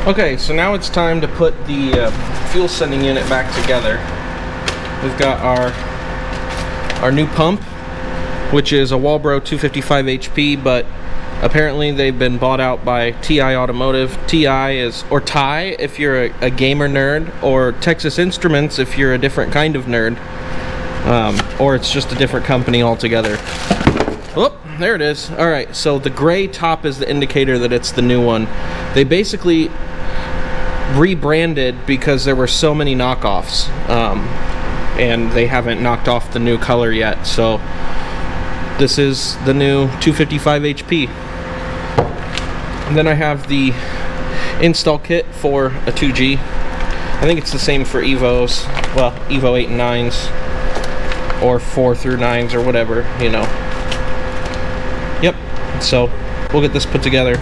Okay, so now it's time to put the fuel sending unit back together. We've got our new pump, which is a Walbro 255 HP, but apparently they've been bought out by TI Automotive. TI is, or TI if you're a gamer nerd, or Texas Instruments if you're a different kind of nerd, or it's just a different company altogether. Oh, there it is. All right, so the gray top is the indicator that it's the new one. They basically rebranded because there were so many knockoffs, and they haven't knocked off the new color yet. So this is the new 255 HP. And then I have the install kit for a 2G. I think it's the same for Evos, well, Evo 8 and 9s, or 4 through 9s, or whatever, you know. Yep, so we'll get this put together.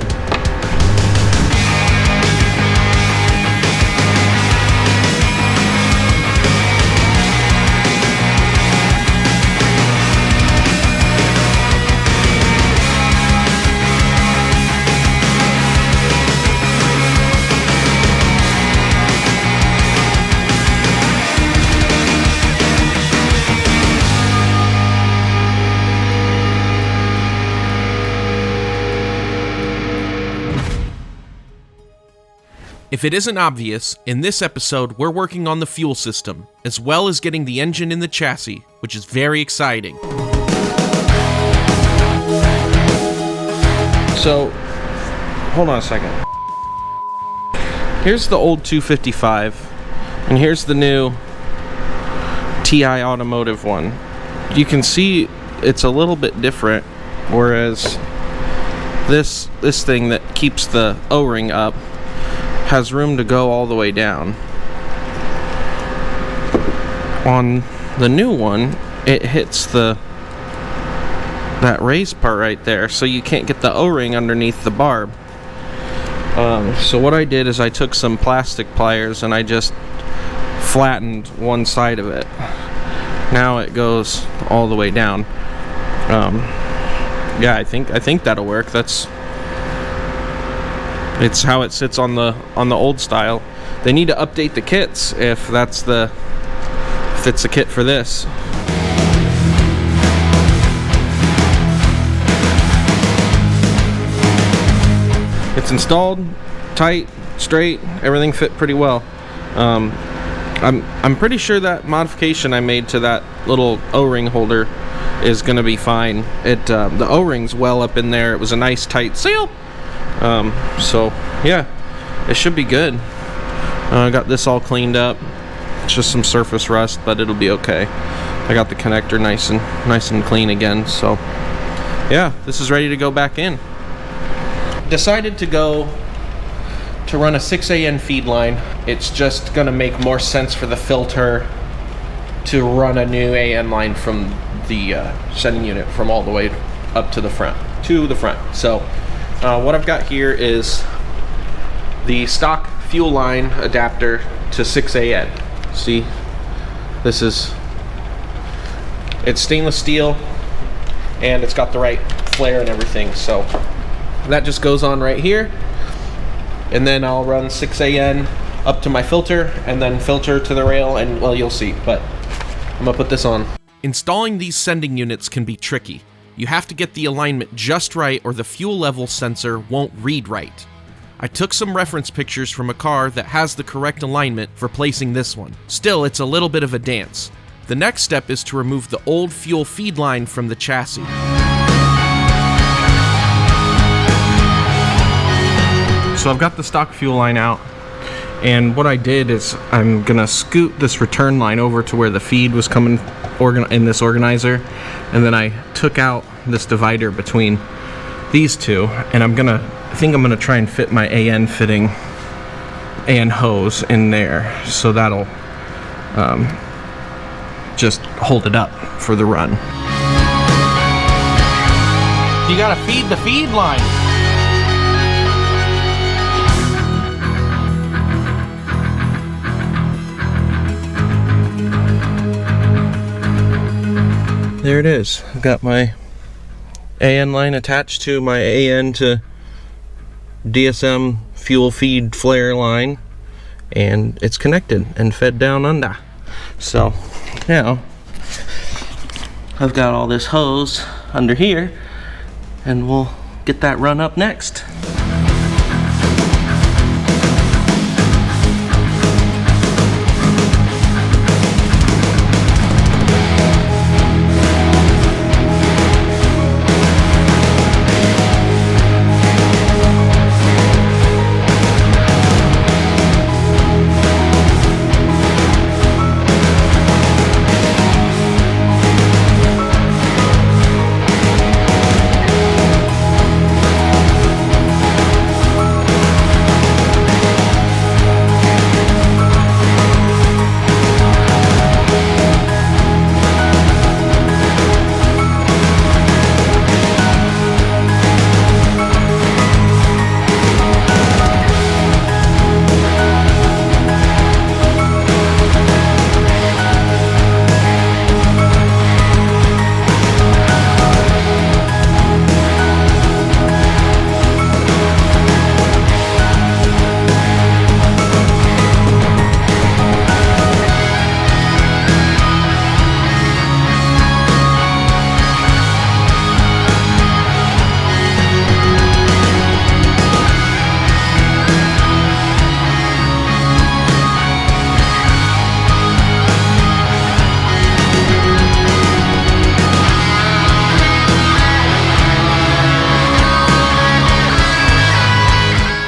If it isn't obvious, in this episode we're working on the fuel system, as well as getting the engine in the chassis, which is very exciting. So, hold on a second. Here's the old 255, and here's the new TI Automotive one. You can see it's a little bit different, whereas this thing that keeps the O-ring up has room to go all the way down. On the new one, it hits that raised part right there, so you can't get the O-ring underneath the barb. So what I did is I took some plastic pliers and I just flattened one side of it. Now it goes all the way down. Yeah, I think that'll work. It's how it sits on the old style. They need to update the kits if it's the kit for this. It's installed, tight, straight, everything fit pretty well. I'm pretty sure that modification I made to that little O-ring holder is gonna be fine. The O-ring's well up in there. It was a nice tight seal. So yeah, it should be good. I got this all cleaned up. It's just some surface rust, but it'll be okay. I got the connector nice and clean again. So yeah, this is ready to go back in. Decided to run a 6AN feed line. It's just gonna make more sense for the filter to run a new AN line from the sending unit from all the way up to the front. So what I've got here is the stock fuel line adapter to 6AN. See, it's stainless steel and it's got the right flare and everything. So that just goes on right here, and then I'll run 6AN up to my filter and then filter to the rail, and well, you'll see, but I'm gonna put this on. Installing these sending units can be tricky. You have to get the alignment just right or the fuel level sensor won't read right. I took some reference pictures from a car that has the correct alignment for placing this one. Still, it's a little bit of a dance. The next step is to remove the old fuel feed line from the chassis. So I've got the stock fuel line out, and what I did is I'm gonna scoot this return line over to where the feed was coming in this organizer, and then I took out this divider between these two, and I think I'm gonna try and fit my AN hose in there, so that'll just hold it up for the run. You gotta feed the feed line. There it is. I've got my AN line attached to my AN to DSM fuel feed flare line, and it's connected and fed down under. So now I've got all this hose under here, and we'll get that run up next.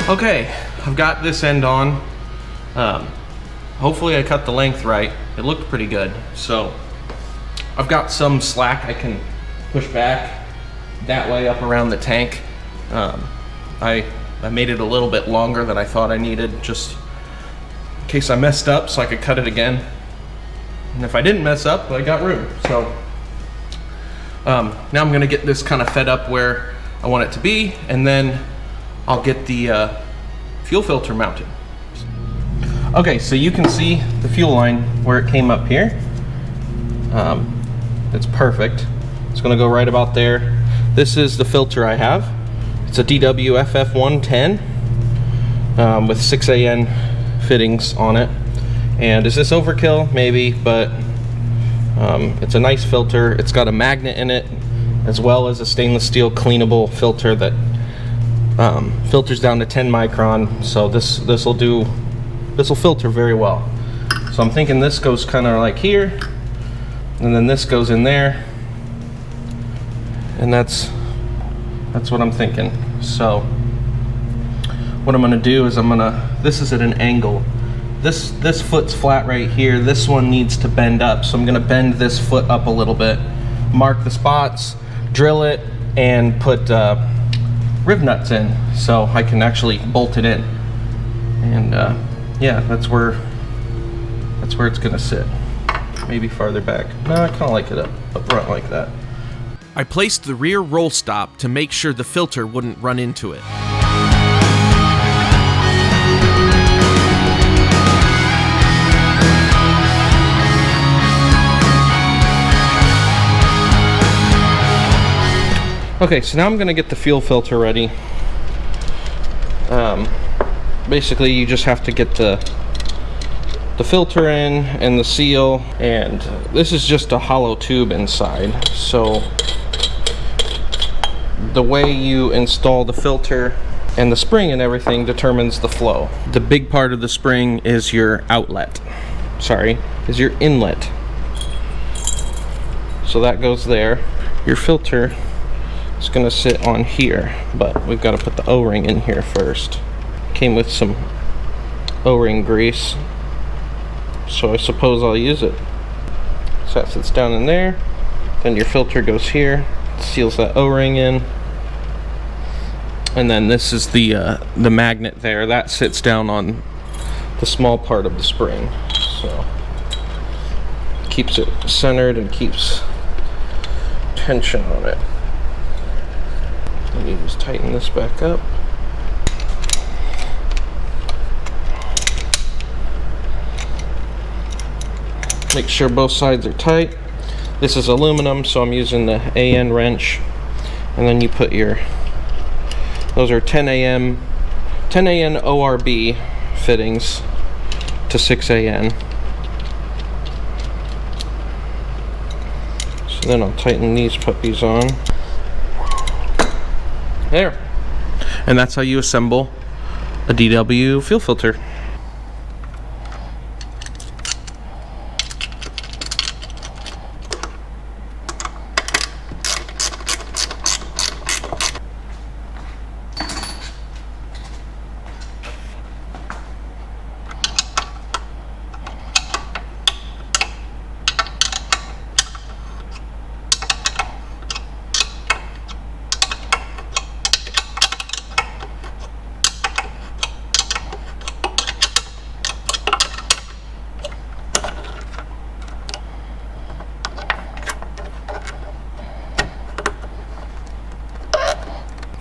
Okay, I've got this end on. Hopefully I cut the length right. It looked pretty good. So I've got some slack I can push back that way up around the tank. I made it a little bit longer than I thought I needed, just in case I messed up so I could cut it again. And if I didn't mess up, I got room. So now I'm gonna get this kind of fed up where I want it to be, and then I'll get the fuel filter mounted. Okay, so you can see the fuel line where it came up here. It's perfect. It's gonna go right about there. This is the filter I have. It's a DW FF110 with 6AN fittings on it. And is this overkill? Maybe, but it's a nice filter. It's got a magnet in it, as well as a stainless steel cleanable filter that filters down to 10 micron. So this will filter very well. So I'm thinking this goes kind of like here, and then this goes in there, and that's what I'm thinking. So what I'm gonna do is this is at an angle. This foot's flat right here. This one needs to bend up, so I'm gonna bend this foot up a little bit, mark the spots, drill it, and put rib nuts in so I can actually bolt it in. And yeah, that's where it's gonna sit. Maybe farther back. No, I kind of like it up front like that. I placed the rear roll stop to make sure the filter wouldn't run into it. Okay, so now I'm gonna get the fuel filter ready. Basically, you just have to get the filter in and the seal, and this is just a hollow tube inside. So the way you install the filter and the spring and everything determines the flow. The big part of the spring is your outlet. Is your inlet. So that goes there. Your filter is gonna sit on here, but we've got to put the O-ring in here first. Came with some O-ring grease, so I suppose I'll use it. So that sits down in there, then your filter goes here, seals that O-ring in, and then this is the magnet there that sits down on the small part of the spring, so keeps it centered and keeps tension on it. Let me just tighten this back up. Make sure both sides are tight. This is aluminum, so I'm using the AN wrench. And then you put those are 10 AM 10AN ORB fittings to 6AN. So then I'll tighten these puppies on. There. And that's how you assemble a DW fuel filter.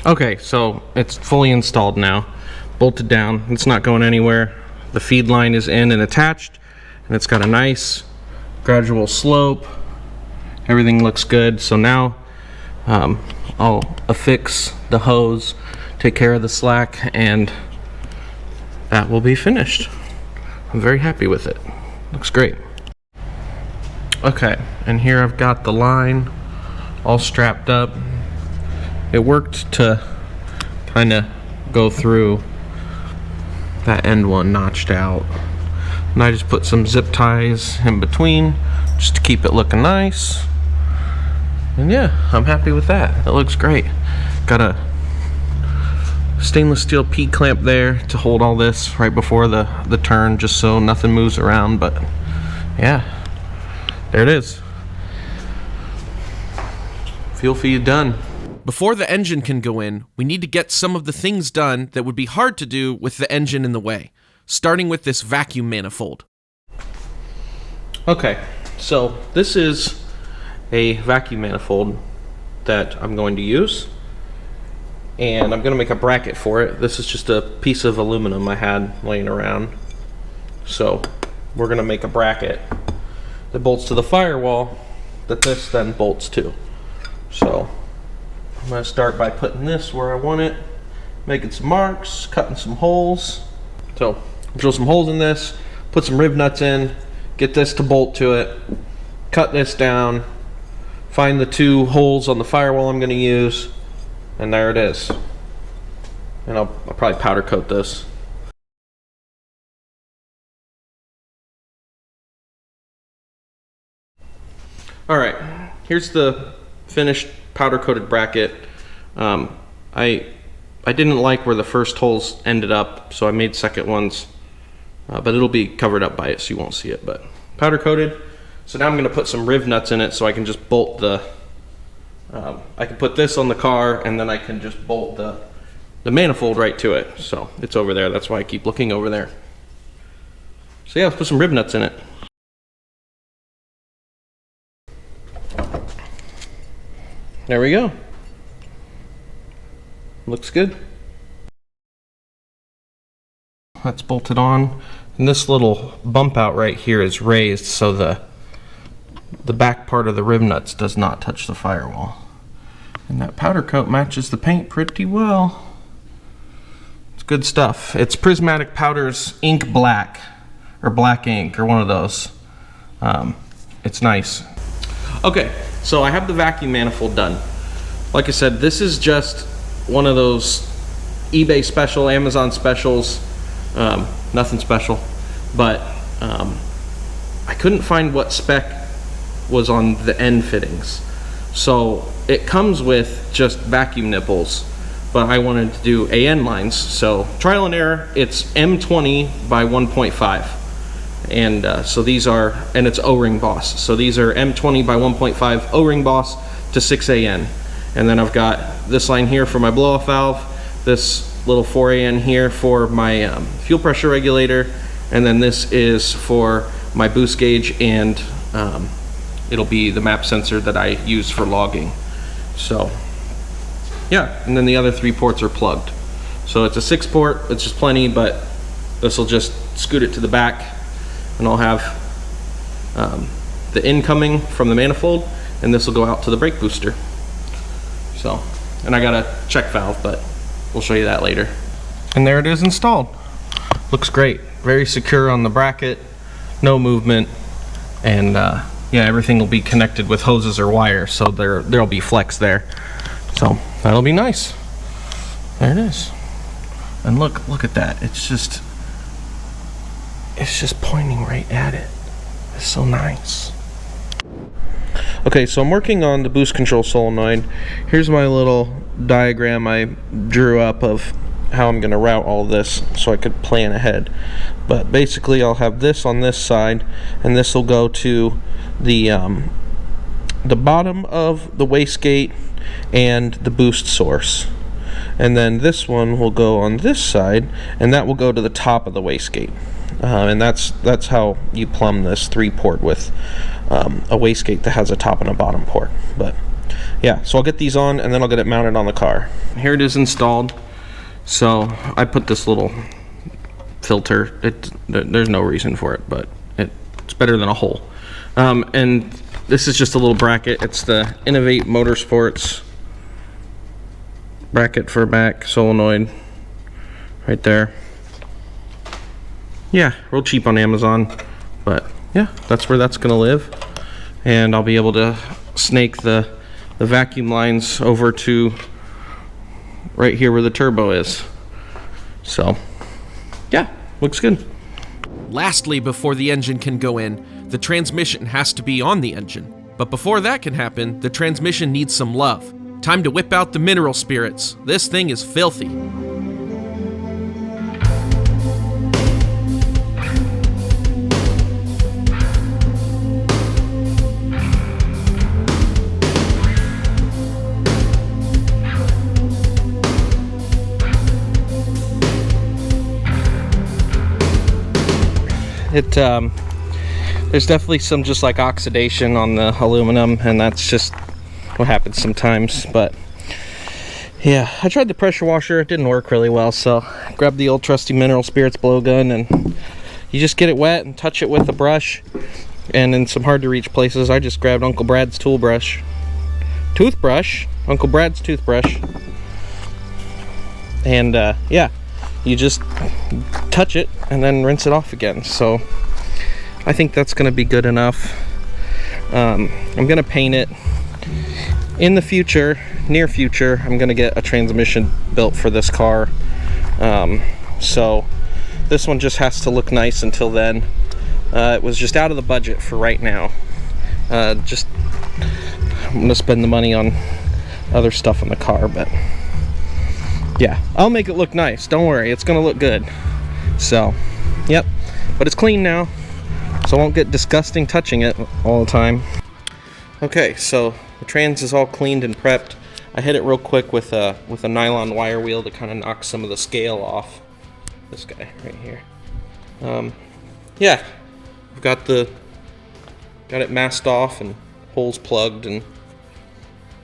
Okay, so it's fully installed now, bolted down. It's not going anywhere. The feed line is in and attached, and it's got a nice gradual slope. Everything looks good. So now I'll affix the hose, take care of the slack, and that will be finished. I'm very happy with it. Looks great. Okay, and here I've got the line all strapped up. It worked to kind of go through that end one notched out. And I just put some zip ties in between just to keep it looking nice. And yeah, I'm happy with that. It looks great. Got a stainless steel P-clamp there to hold all this right before the turn, just so nothing moves around. But yeah, there it is. Fuel feed done. Before the engine can go in, we need to get some of the things done that would be hard to do with the engine in the way, starting with this vacuum manifold. Okay, so this is a vacuum manifold that I'm going to use, and I'm going to make a bracket for it. This is just a piece of aluminum I had laying around, so we're going to make a bracket that bolts to the firewall that this then bolts to. So I'm going to start by putting this where I want it, making some marks, cutting some holes. So drill some holes in this, put some rib nuts in, get this to bolt to it, cut this down, find the two holes on the firewall I'm going to use, and there it is. And I'll probably powder coat this. Alright, here's the finished powder coated bracket. I didn't like where the first holes ended up, so I made second ones, but it'll be covered up by it so you won't see it. But powder coated. So now I'm going to put some riv nuts in it so I can just bolt the I can put this on the car, and then I can just bolt the manifold right to it. So it's over there. That's why I keep looking over there. So yeah, let's put some rib nuts in it. There we go. Looks good. That's bolted on. And this little bump out right here is raised so the back part of the rib nuts does not touch the firewall. And that powder coat matches the paint pretty well. It's good stuff. It's Prismatic Powders Ink Black, or Black Ink, or one of those. It's nice. Okay, so I have the vacuum manifold done. Like I said, this is just one of those eBay special, Amazon specials, nothing special, but I couldn't find what spec was on the end fittings. So it comes with just vacuum nipples, but I wanted to do AN lines. So trial and error, it's M20 by 1.5. And so these are, and it's O-ring boss. So these are M20 by 1.5 O-ring boss to 6AN. And then I've got this line here for my blow-off valve, this little 4AN here for my fuel pressure regulator, and then this is for my boost gauge, and it'll be the map sensor that I use for logging. So yeah, and then the other 3 ports are plugged. So it's a 6 port, it's just plenty, but this will just scoot it to the back, and I'll have the incoming from the manifold, and this will go out to the brake booster. So, and I got a check valve, but we'll show you that later. And there it is installed. Looks great. Very secure on the bracket, no movement, and yeah, everything will be connected with hoses or wire, so there'll be flex there. So that'll be nice. There it is. And look at that. It's just pointing right at it. It's so nice. Okay, so I'm working on the boost control solenoid. Here's my little diagram I drew up of how I'm going to route all this so I could plan ahead. But basically I'll have this on this side, and this will go to the bottom of the wastegate and the boost source. And then this one will go on this side, and that will go to the top of the wastegate. And that's how you plumb this 3-port with a wastegate that has a top and a bottom port. But yeah, so I'll get these on, and then I'll get it mounted on the car. Here it is installed. So I put this little filter. There's no reason for it, but it's better than a hole. And this is just a little bracket. It's the Innovate Motorsports bracket for back solenoid right there. Yeah, real cheap on Amazon, but yeah, that's where that's gonna live. And I'll be able to snake the vacuum lines over to right here where the turbo is. So yeah, looks good. Lastly, before the engine can go in, the transmission has to be on the engine. But before that can happen, the transmission needs some love. Time to whip out the mineral spirits. This thing is filthy. There's definitely some just like oxidation on the aluminum, and that's just what happens sometimes. But yeah, I tried the pressure washer. It didn't work really well, so I grabbed the old trusty mineral spirits blowgun, and you just get it wet and touch it with a brush. And in some hard to reach places, I just grabbed Uncle Brad's toothbrush, Uncle Brad's toothbrush, and yeah, you just touch it and then rinse it off again. So I think that's gonna be good enough. I'm gonna paint it. In the future, near future, I'm gonna get a transmission built for this car. So this one just has to look nice until then. It was just out of the budget for right now. I'm gonna spend the money on other stuff in the car, but yeah, I'll make it look nice. Don't worry, it's gonna look good. So, yep, but it's clean now, so I won't get disgusting touching it all the time. Okay, so the trans is all cleaned and prepped. I hit it real quick with a nylon wire wheel to kind of knock some of the scale off. This guy right here. Yeah, I've got it masked off and holes plugged, and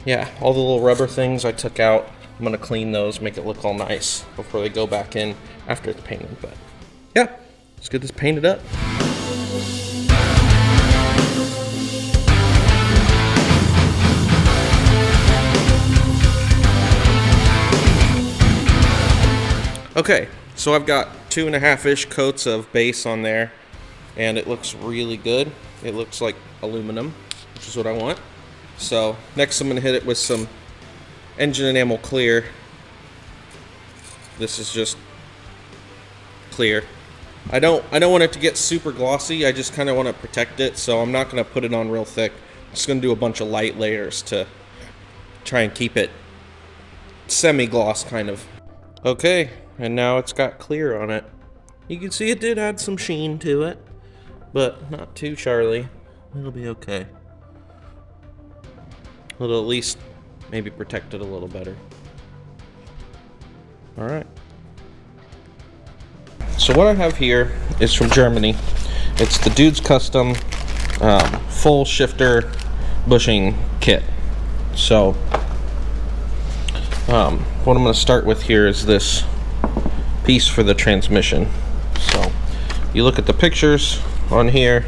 yeah, all the little rubber things I took out. I'm gonna clean those, make it look all nice before they go back in after it's painted. But yeah, let's get this painted up. Okay, so I've got 2.5-ish coats of base on there, and it looks really good. It looks like aluminum, which is what I want. So next I'm gonna hit it with some engine enamel clear. This is just clear. I don't want it to get super glossy. I just kind of want to protect it, so I'm not going to put it on real thick. I'm just going to do a bunch of light layers to try and keep it semi-gloss kind of. Okay, and now it's got clear on it. You can see it did add some sheen to it, but not too Charlie. It'll be okay. It'll at least maybe protect it a little better. Alright. So what I have here is from Germany. It's the Dude's Custom full shifter bushing kit. So what I'm going to start with here is this piece for the transmission. So you look at the pictures on here.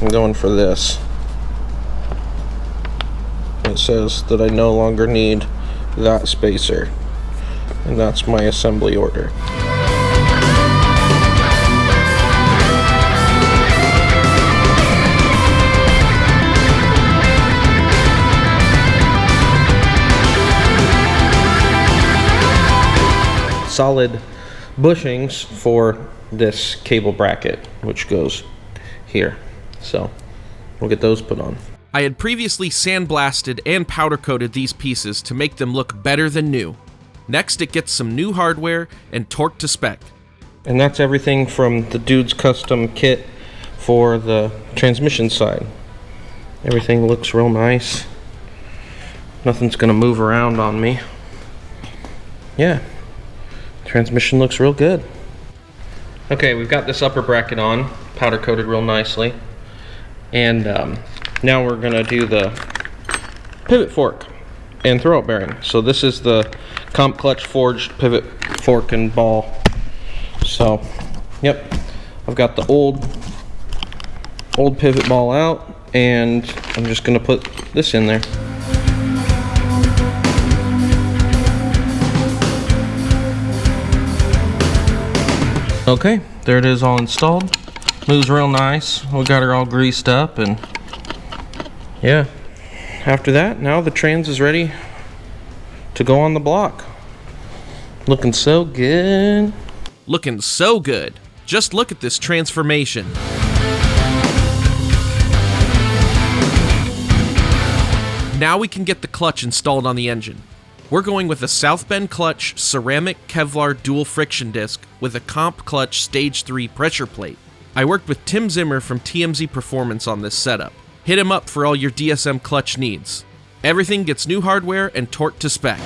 I'm going for this. It says that I no longer need that spacer. And that's my assembly order. Solid bushings for this cable bracket, which goes here. So we'll get those put on. I had previously sandblasted and powder coated these pieces to make them look better than new. Next, it gets some new hardware and torqued to spec. And that's everything from the dude's custom kit for the transmission side. Everything looks real nice. Nothing's gonna move around on me. Yeah, transmission looks real good. Okay, we've got this upper bracket on, powder coated real nicely. And now we're gonna do the pivot fork and throwout bearing. So this is the comp clutch forged pivot fork and ball. So, yep, I've got the old pivot ball out, and I'm just gonna put this in there. Okay, there it is all installed. Moves real nice. We got her all greased up, and yeah. After that, now the trans is ready to go on the block. Looking so good. Looking so good. Just look at this transformation. Now we can get the clutch installed on the engine. We're going with a South Bend clutch ceramic Kevlar dual friction disc with a comp clutch stage 3 pressure plate. I worked with Tim Zimmer from TMZ Performance on this setup. Hit him up for all your DSM clutch needs. Everything gets new hardware and torqued to spec.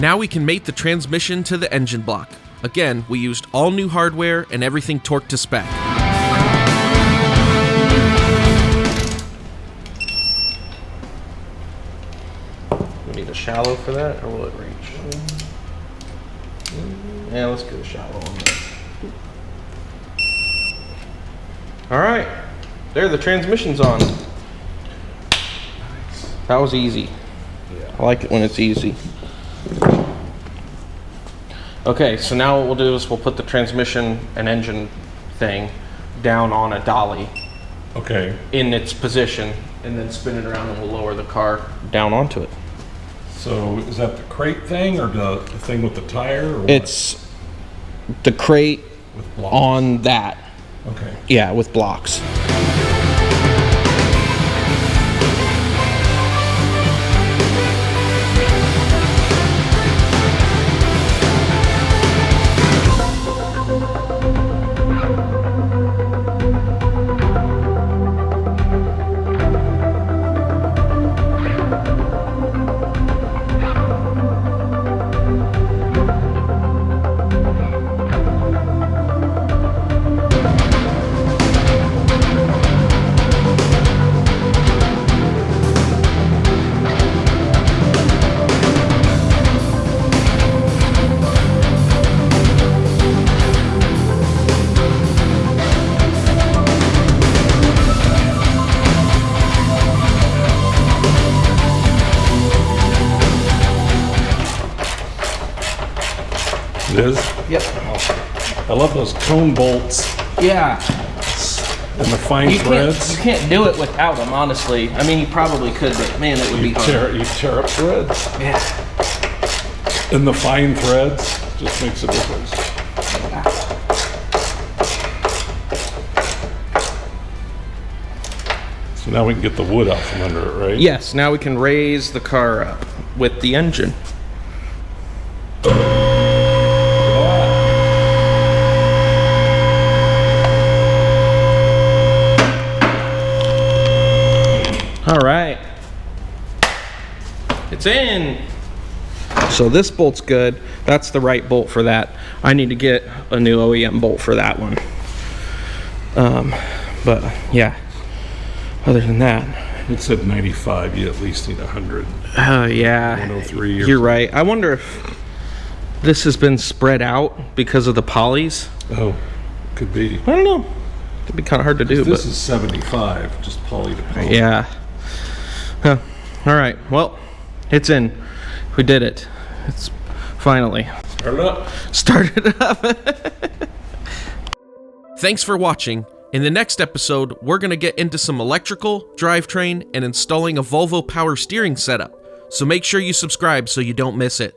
Now we can mate the transmission to the engine block. Again, we used all new hardware and everything torqued to spec. We need a shallow for that, or will it reach? Yeah, let's go shallow on that. Alright, there the transmission's on. That was easy. I like it when it's easy. Okay, so now what we'll do is we'll put the transmission and engine thing down on a dolly. Okay. In its position, and then spin it around, and we'll lower the car down onto it. So is that the crate thing or the thing with the tire? Or what? It's the crate With blocks. on that. Okay. Yeah, with blocks. It is? Yep. I love those cone bolts Yeah. and the fine You threads. can't do it without them, honestly. I mean, you probably could, but man, it would be hard. You tear up threads. Yeah. And the fine threads just makes a difference. So now we can get the wood out from under it, right? Yes, now we can raise the car up with the engine. All right, it's in. So this bolt's good. That's the right bolt for that. I need to get a new OEM bolt for that one. But yeah, other than that, It said 95, you at least need 100. yeah, 103 or you're something. right. I wonder if this has been spread out because of the polys. Oh, could be. I don't know. It'd be kind of hard to do, This but is 75, just poly to poly. yeah. Huh. All right. Well, it's in. We did it. It's finally Start it up. started up. Thanks for watching. In the next episode, we're going to get into some electrical, drivetrain, and installing a Volvo power steering setup. So make sure you subscribe so you don't miss it.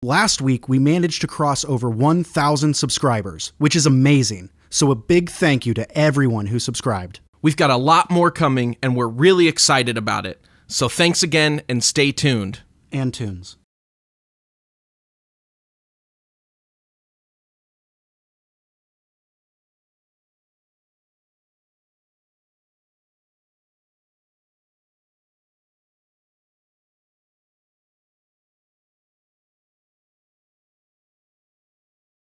Last week, we managed to cross over 1,000 subscribers, which is amazing. So a big thank you to everyone who subscribed. We've got a lot more coming, and we're really excited about it. So thanks again, and stay tuned. And tunes.